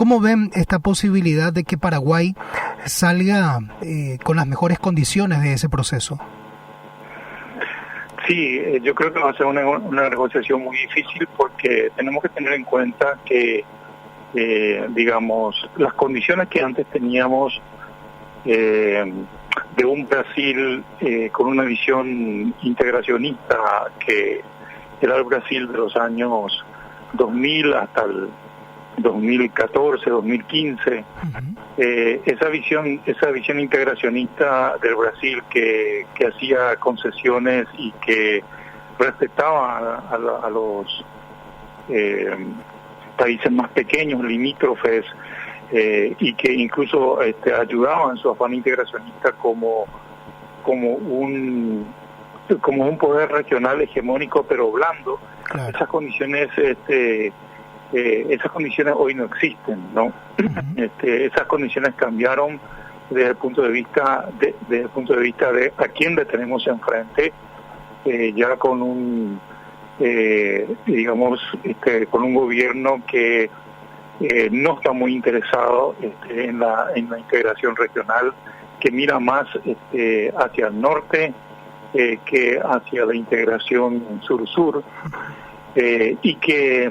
¿Cómo ven esta posibilidad de que Paraguay salga con las mejores condiciones de ese proceso? Sí, yo creo que va a ser una negociación muy difícil porque tenemos que tener en cuenta que, digamos, las condiciones que antes teníamos de un Brasil con una visión integracionista, que era el Brasil de los años 2000 hasta el 2014, 2015, esa visión integracionista del Brasil que hacía concesiones y que respetaba a los países más pequeños, limítrofes, y que incluso ayudaban su afán integracionista como un poder regional hegemónico pero blando. Claro. Esas condiciones hoy no existen, ¿no? Esas condiciones cambiaron desde el punto de vista de a quién le tenemos enfrente, ya con un con un gobierno que no está muy interesado en la integración regional, que mira más hacia el norte que hacia la integración sur-sur, y que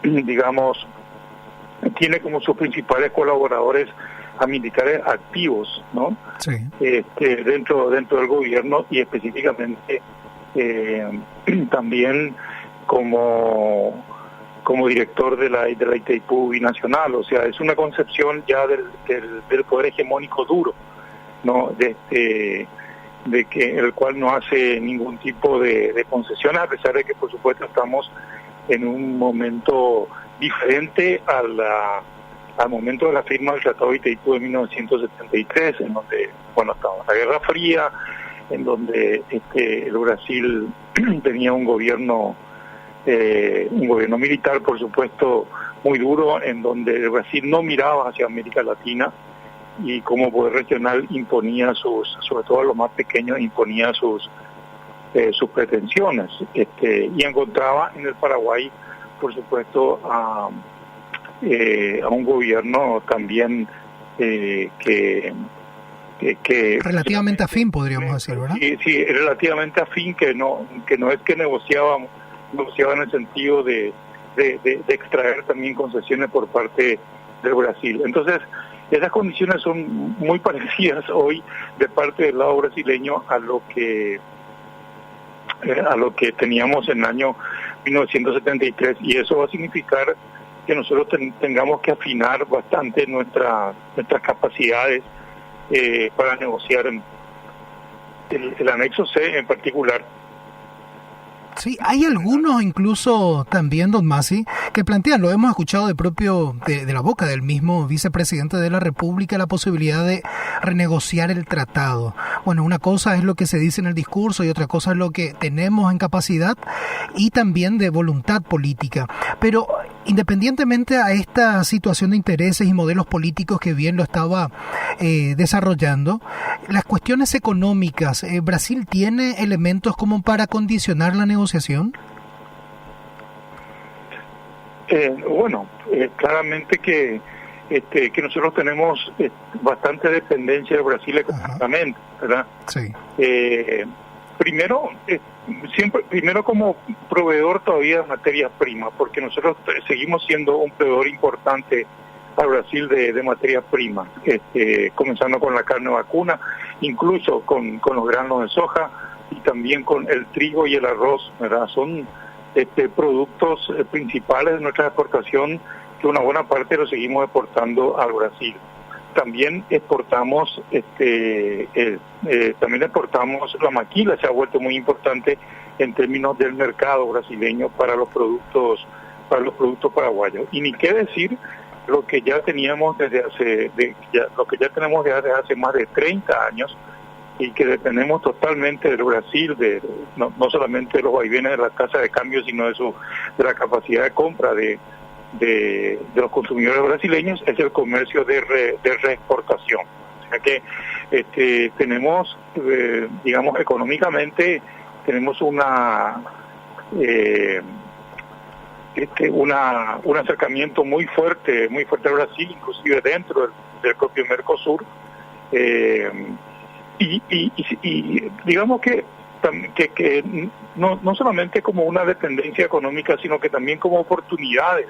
digamos tiene como sus principales colaboradores a militares activos, ¿no? Sí. Dentro del gobierno, y específicamente también como director de la Itaipú Binacional. O sea, es una concepción ya del poder hegemónico duro, ¿no? De que el cual no hace ningún tipo de concesiones, a pesar de que por supuesto estamos en un momento diferente al momento de la firma del Tratado de Itaipú de 1973, en donde estaba la Guerra Fría, en donde el Brasil tenía un gobierno militar, por supuesto, muy duro, en donde el Brasil no miraba hacia América Latina y como poder regional imponía sobre todo a los más pequeños, imponía sus pretensiones, y encontraba en el Paraguay, por supuesto, a un gobierno también que relativamente afín, podríamos decir, ¿verdad? Sí, relativamente afín, que no es que negociaba en el sentido de extraer también concesiones por parte del Brasil. Entonces, esas condiciones son muy parecidas hoy de parte del lado brasileño a lo que teníamos en el año 1973, y eso va a significar que nosotros tengamos que afinar bastante nuestras capacidades para negociar el anexo C en particular. Sí, hay algunos incluso también, don Masi, que plantean, lo hemos escuchado de la boca del mismo vicepresidente de la República, la posibilidad de renegociar el tratado. Bueno, una cosa es lo que se dice en el discurso y otra cosa es lo que tenemos en capacidad y también de voluntad política. Pero independientemente a esta situación de intereses y modelos políticos que bien lo estaba desarrollando, las cuestiones económicas, ¿Brasil tiene elementos como para condicionar la negociación? Claramente que nosotros tenemos bastante dependencia de Brasil económicamente, ¿verdad? Sí. Primero como proveedor todavía de materias primas, porque nosotros seguimos siendo un proveedor importante a Brasil de materias primas, comenzando con la carne vacuna, incluso con los granos de soja y también con el trigo y el arroz, ¿verdad? Son productos principales de nuestra exportación, que una buena parte lo seguimos exportando al Brasil. También exportamos la maquila, se ha vuelto muy importante en términos del mercado brasileño para los productos paraguayos. Y ni qué decir lo que ya teníamos desde hace más de 30 años, y que dependemos totalmente del Brasil, no solamente de los vaivenes de la tasa de cambio, sino de la capacidad de compra de los consumidores brasileños, es el comercio de reexportación. O sea que tenemos, un acercamiento muy fuerte a Brasil, inclusive dentro del propio Mercosur, y digamos que no solamente como una dependencia económica, sino que también como oportunidades,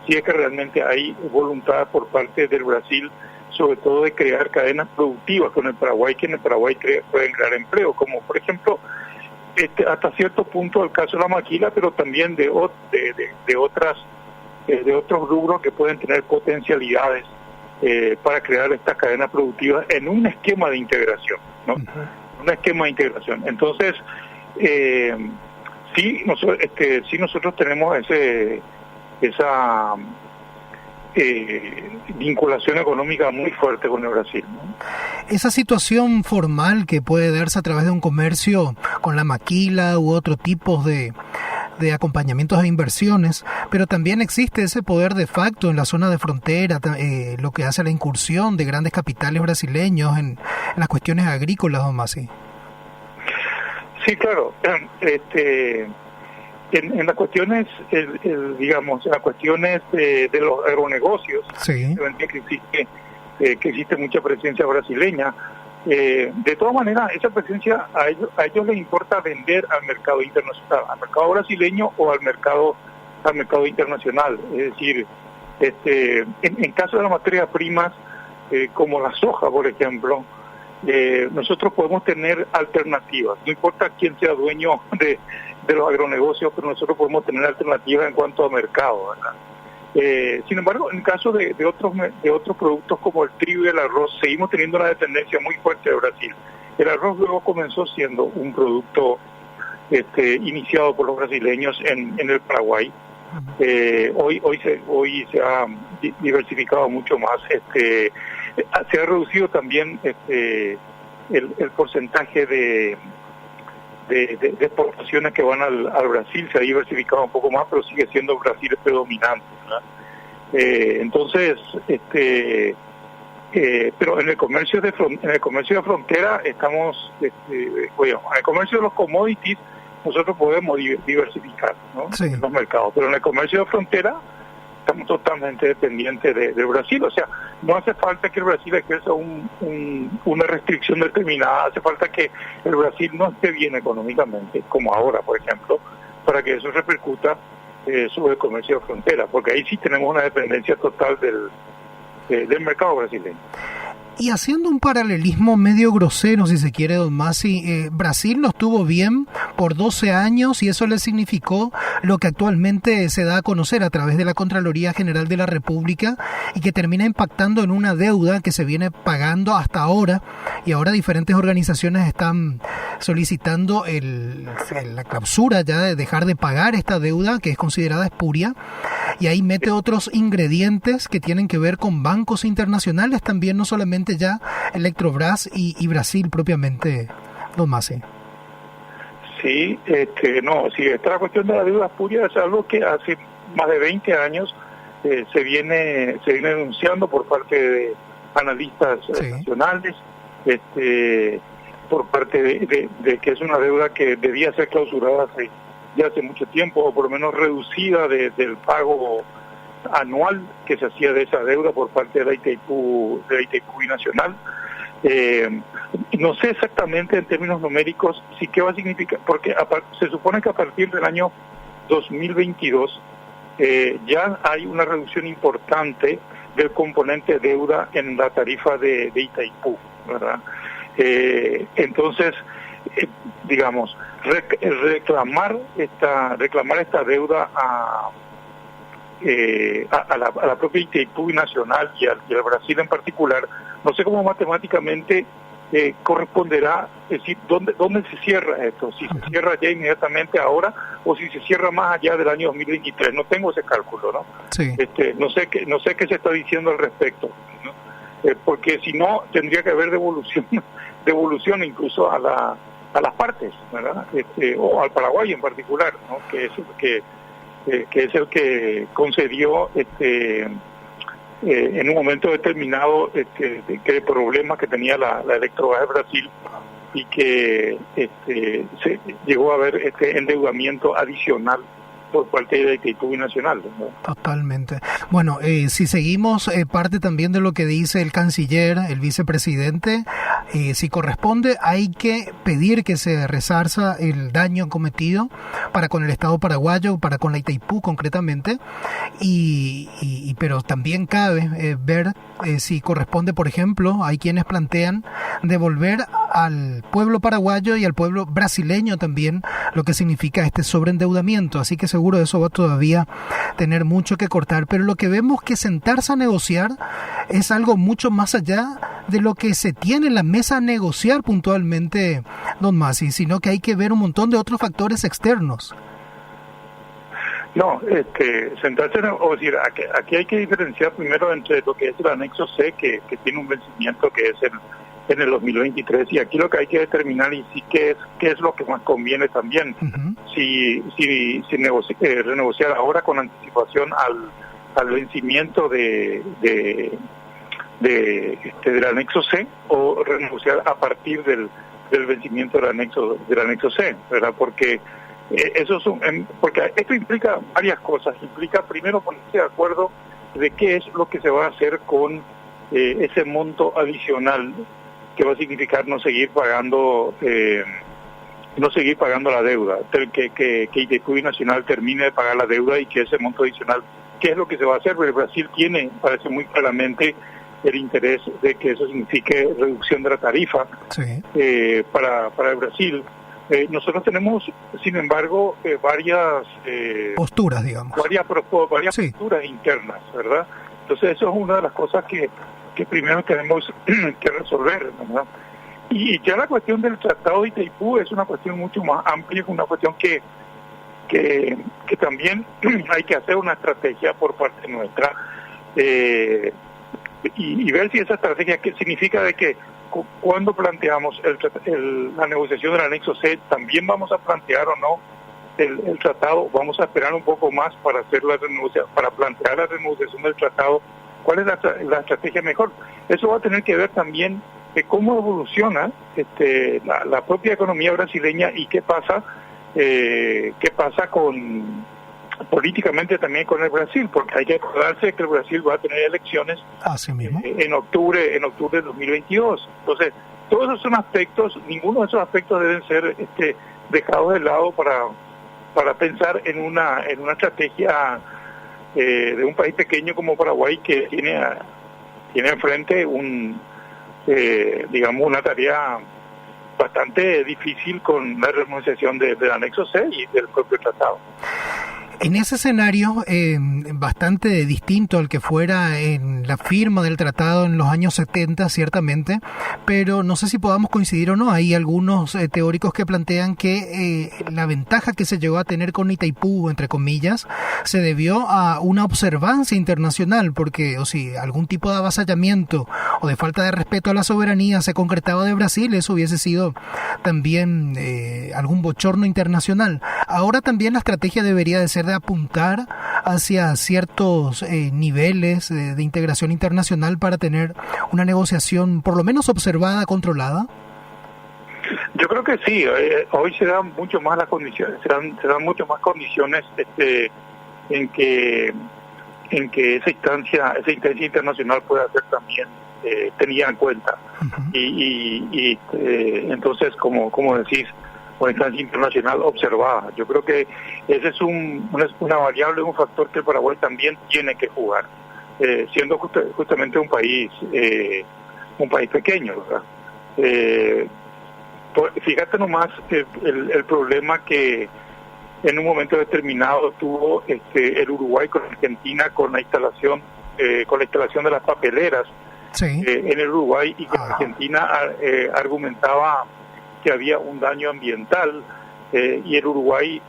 si es que realmente hay voluntad por parte del Brasil, sobre todo de crear cadenas productivas con el Paraguay, que en el Paraguay pueden crear empleo, como por ejemplo hasta cierto punto el caso de la maquila, pero también de otros rubros que pueden tener potencialidades para crear estas cadenas productivas en un esquema de integración, ¿no? Un esquema de integración. Entonces, sí nosotros tenemos esa vinculación económica muy fuerte con el Brasil, ¿no? Esa situación formal que puede darse a través de un comercio con la maquila u otro tipo de acompañamientos de inversiones, pero también existe ese poder de facto en la zona de frontera, lo que hace a la incursión de grandes capitales brasileños en las cuestiones agrícolas, don Masi. Sí, claro. En las cuestiones, digamos, en las cuestiones de los agronegocios, sí, que existe mucha presencia brasileña. De todas maneras, esa presencia a ellos les importa vender al mercado internacional, al mercado brasileño o al mercado internacional. Es decir, en caso de las materias primas, como la soja, por ejemplo, nosotros podemos tener alternativas. No importa quién sea dueño de los agronegocios, pero nosotros podemos tener alternativas en cuanto a mercado, ¿verdad? Sin embargo, en el caso de otros productos como el trigo y el arroz, seguimos teniendo una dependencia muy fuerte de Brasil. El arroz luego comenzó siendo un producto iniciado por los brasileños en el Paraguay. Hoy se ha diversificado mucho más. Se ha reducido también el porcentaje de exportaciones que van al Brasil, se ha diversificado un poco más, pero sigue siendo Brasil el predominante, ¿verdad? Entonces, pero en el comercio de frontera estamos, bueno, en el comercio de los commodities nosotros podemos diversificar, ¿no? Sí. En los mercados, pero en el comercio de frontera estamos totalmente dependientes de Brasil. O sea, no hace falta que el Brasil ejerza una restricción determinada, hace falta que el Brasil no esté bien económicamente, como ahora, por ejemplo, para que eso repercuta sobre el comercio de frontera, porque ahí sí tenemos una dependencia total del mercado brasileño. Y haciendo un paralelismo medio grosero, si se quiere, don Masi, Brasil nos tuvo bien por 12 años y eso le significó lo que actualmente se da a conocer a través de la Contraloría General de la República y que termina impactando en una deuda que se viene pagando hasta ahora, y ahora diferentes organizaciones están solicitando la clausura ya de dejar de pagar esta deuda que es considerada espuria, y ahí mete otros ingredientes que tienen que ver con bancos internacionales también, no solamente ya Electrobras y Brasil propiamente, don Masi. Sí, esta cuestión de la deuda espuria es algo que hace más de 20 años se viene denunciando por parte de analistas nacionales, por parte de que es una deuda que debía ser clausurada ya hace mucho tiempo, o por lo menos reducida del pago anual que se hacía de esa deuda por parte de la Itaipú Nacional. No sé exactamente en términos numéricos sí qué va a significar, porque se supone que a partir del año 2022 ya hay una reducción importante del componente deuda en la tarifa de Itaipú, ¿verdad? Entonces, digamos, reclamar esta deuda a la propia Itaipú Nacional y al Brasil en particular, no sé cómo matemáticamente corresponderá, es decir, ¿dónde se cierra esto? Si se cierra ya inmediatamente ahora o si se cierra más allá del año 2023, no tengo ese cálculo, ¿no? Sí. No sé qué se está diciendo al respecto, ¿no? Porque si no tendría que haber devolución incluso a las partes, ¿verdad? O al Paraguay en particular, ¿no? Que es el que concedió en un momento determinado que problemas que tenía la Electrobras de Brasil y que se llegó a haber endeudamiento adicional por parte de Itaipú Binacional, ¿no? Totalmente. Bueno, si seguimos parte también de lo que dice el canciller, el vicepresidente, si corresponde hay que pedir que se resarza el daño cometido para con el Estado paraguayo, para con la Itaipú concretamente, pero también cabe ver si corresponde, por ejemplo, hay quienes plantean devolver al pueblo paraguayo y al pueblo brasileño también lo que significa este sobreendeudamiento, así que seguro eso va todavía a tener mucho que cortar, pero lo que vemos que sentarse a negociar es algo mucho más allá de lo que se tiene en la mesa a negociar puntualmente, don Masi, sino que hay que ver un montón de otros factores externos. No, sentarse, o decir, aquí hay que diferenciar primero entre lo que es el anexo C, que tiene un vencimiento que es en el 2023, y aquí lo que hay que determinar y sí qué es lo que más conviene también. Uh-huh. Si renegociar ahora con anticipación al vencimiento del anexo C, o renegociar a partir del vencimiento del anexo C, ¿verdad? Porque porque esto implica varias cosas. Implica primero ponerse de acuerdo de qué es lo que se va a hacer con ese monto adicional que va a significar no seguir pagando la deuda, que Itaipú Binacional termine de pagar la deuda y que ese monto adicional, qué es lo que se va a hacer. Porque Brasil parece muy claramente el interés de que eso signifique reducción de la tarifa. Sí. Para el Brasil. Nosotros tenemos, sin embargo, varias posturas, digamos. Varias sí. Posturas internas, ¿verdad? Entonces eso es una de las cosas que primero tenemos que resolver, ¿verdad? Y ya la cuestión del Tratado de Itaipú es una cuestión mucho más amplia, una cuestión que también hay que hacer una estrategia por parte nuestra y ver si esa estrategia, ¿qué significa? De que cuando planteamos la negociación del anexo C, también vamos a plantear o no el tratado, vamos a esperar un poco más para hacer para plantear la renegociación del tratado. ¿Cuál es la estrategia mejor? Eso va a tener que ver también de cómo evoluciona la propia economía brasileña y qué pasa políticamente también con el Brasil, porque hay que acordarse que el Brasil va a tener elecciones en octubre de 2022. Entonces, todos esos son aspectos, ninguno de esos aspectos deben ser dejados de lado para pensar en una estrategia de un país pequeño como Paraguay, que tiene enfrente una tarea bastante difícil con la renegociación del anexo C y del propio tratado. En ese escenario bastante distinto al que fuera en la firma del tratado en los años 70, ciertamente, pero no sé si podamos coincidir o no. Hay algunos teóricos que plantean que la ventaja que se llegó a tener con Itaipú, entre comillas, se debió a una observancia internacional, porque si algún tipo de avasallamiento o de falta de respeto a la soberanía se concretaba de Brasil, eso hubiese sido también algún bochorno internacional. Ahora también la estrategia debería de ser de apuntar hacia ciertos niveles de integración internacional para tener una negociación por lo menos observada, controlada. Yo creo que sí. Hoy se dan mucho más las condiciones, se dan mucho más condiciones en que esa instancia internacional pueda ser también tenida en cuenta. Uh-huh. Y entonces, como decís, una instancia internacional observada. Yo creo que ese es una variable, un factor que el Paraguay también tiene que jugar, siendo justamente un país pequeño, ¿verdad? Fíjate nomás el problema que en un momento determinado tuvo el Uruguay con Argentina con la instalación de las papeleras. Sí. En el Uruguay, y que Argentina argumentaba que había un daño ambiental, y el Uruguay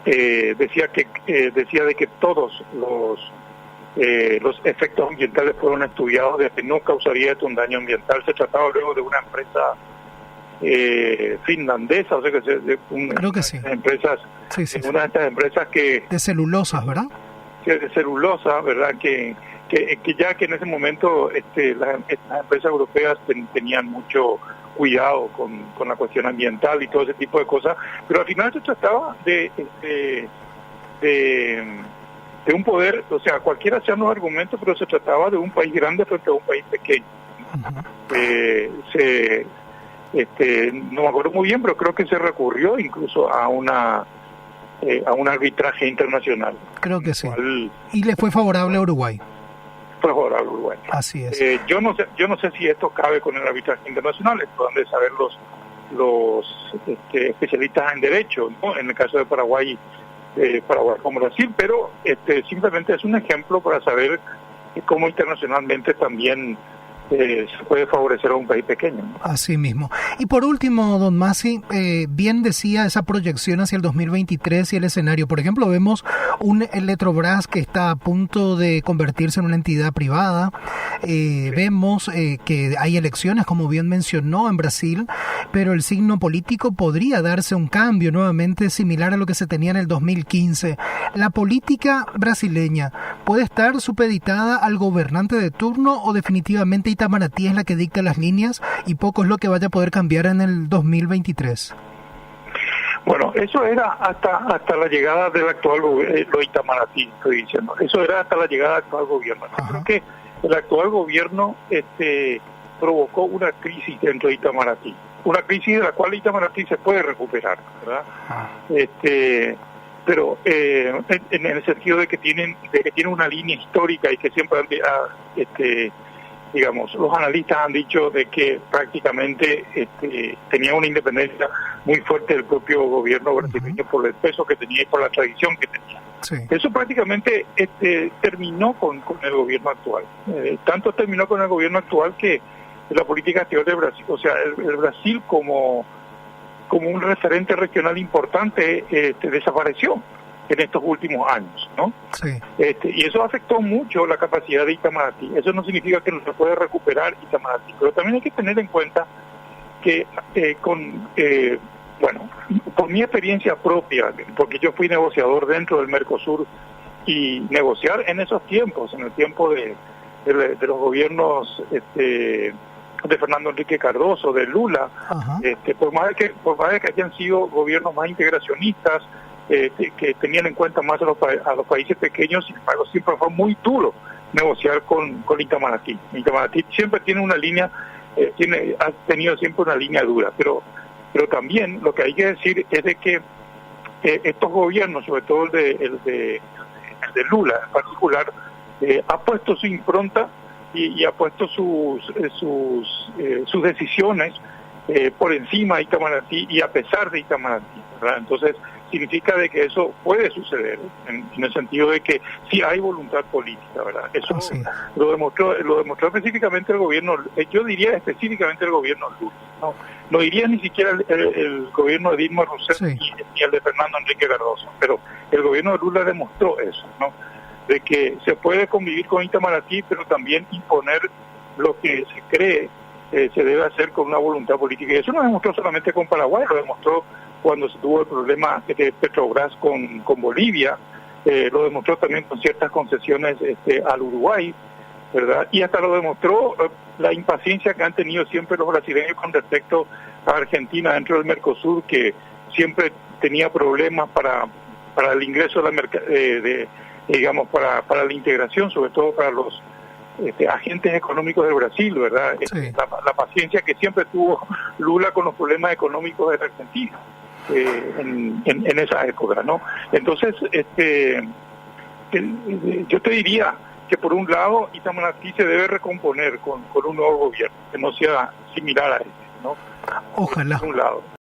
decía de que todos los efectos ambientales fueron estudiados, de que no causaría un daño ambiental. Se trataba luego de una empresa finlandesa, o sea que creo que sí. Empresas, sí. Una de estas empresas que de celulosas, ¿verdad? De celulosa, ¿verdad? Que que en ese momento las empresas europeas tenían mucho cuidado con la cuestión ambiental y todo ese tipo de cosas, pero al final se trataba de un poder, o sea, cualquiera sean los argumentos, pero se trataba de un país grande frente a un país pequeño. No me acuerdo muy bien, pero creo que se recurrió incluso a un arbitraje internacional. Creo que sí. Y le fue favorable a Uruguay. Fue favorable a Uruguay. Así es. Yo no sé si esto cabe con el arbitraje internacional, esto han de saber los especialistas en derecho, ¿no? En el caso de Paraguay como Brasil, pero simplemente es un ejemplo para saber cómo internacionalmente también se puede favorecer a un país pequeño, ¿no? Así mismo. Y por último, don Masi, bien decía esa proyección hacia el 2023 y el escenario. Por ejemplo, vemos un Eletrobras que está a punto de convertirse en una entidad privada. Vemos que hay elecciones, como bien mencionó, en Brasil, pero el signo político podría darse un cambio nuevamente similar a lo que se tenía en el 2015. ¿La política brasileña puede estar supeditada al gobernante de turno o definitivamente Itamaraty es la que dicta las líneas y poco es lo que vaya a poder cambiar en el 2023? Bueno, eso era hasta la llegada del actual lo Itamaraty, estoy diciendo. Eso era hasta la llegada del actual gobierno. Yo creo que el actual gobierno provocó una crisis dentro de Itamaraty. Una crisis de la cual Itamaraty se puede recuperar, ¿verdad? Pero en el sentido de que tiene una línea histórica y que siempre digamos, los analistas han dicho de que prácticamente tenía una independencia muy fuerte del propio gobierno brasileño por el peso que tenía y por la tradición que tenía. Sí. Eso prácticamente terminó con el gobierno actual. Tanto terminó con el gobierno actual que la política exterior de Brasil, o sea, el Brasil como un referente regional importante desapareció en estos últimos años, ¿no? Sí. Y eso afectó mucho la capacidad de Itamaraty. Eso no significa que no se puede recuperar Itamaraty, pero también hay que tener en cuenta que por mi experiencia propia, porque yo fui negociador dentro del Mercosur, y negociar en esos tiempos, en el tiempo de los gobiernos de Fernando Enrique Cardoso, de Lula, por más de que hayan sido gobiernos más integracionistas, que tenían en cuenta más a los países pequeños, sin embargo siempre fue muy duro negociar con Itamaraty. Itamaraty siempre tiene una línea, ha tenido siempre una línea dura, pero también lo que hay que decir es de que estos gobiernos, sobre todo el de Lula en particular, ha puesto su impronta y ha puesto sus decisiones por encima de Itamaraty y a pesar de Itamaraty, ¿verdad? Entonces significa de que eso puede suceder en el sentido de que sí hay voluntad política, ¿verdad? Eso lo demostró específicamente el gobierno, yo diría específicamente el gobierno Lula, no diría ni siquiera el gobierno de Dilma Rousseff ni el de Fernando Enrique Cardoso, pero el gobierno de Lula demostró eso, ¿no? De que se puede convivir con Itamaraty, pero también imponer lo que se cree se debe hacer con una voluntad política. Y eso no demostró solamente con Paraguay, lo demostró cuando se tuvo el problema de Petrobras con Bolivia, lo demostró también con ciertas concesiones al Uruguay, ¿verdad? Y hasta lo demostró la impaciencia que han tenido siempre los brasileños con respecto a Argentina dentro del Mercosur, que siempre tenía problemas para el ingreso a la digamos, para la integración, sobre todo para los agentes económicos de Brasil, ¿verdad? Sí. La paciencia que siempre tuvo Lula con los problemas económicos de la Argentina en esa época, ¿no? Entonces, yo te diría que por un lado Itamaraty se debe recomponer con un nuevo gobierno que no sea similar a este, ¿no? Ojalá. Por un lado.